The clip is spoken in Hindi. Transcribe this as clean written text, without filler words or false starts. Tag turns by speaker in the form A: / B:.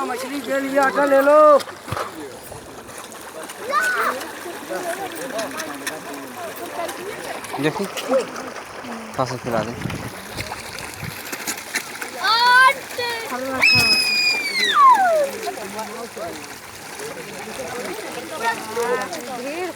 A: मछली के लिए आटा ले लो।
B: देखो खासा खिला दे।
C: ढेर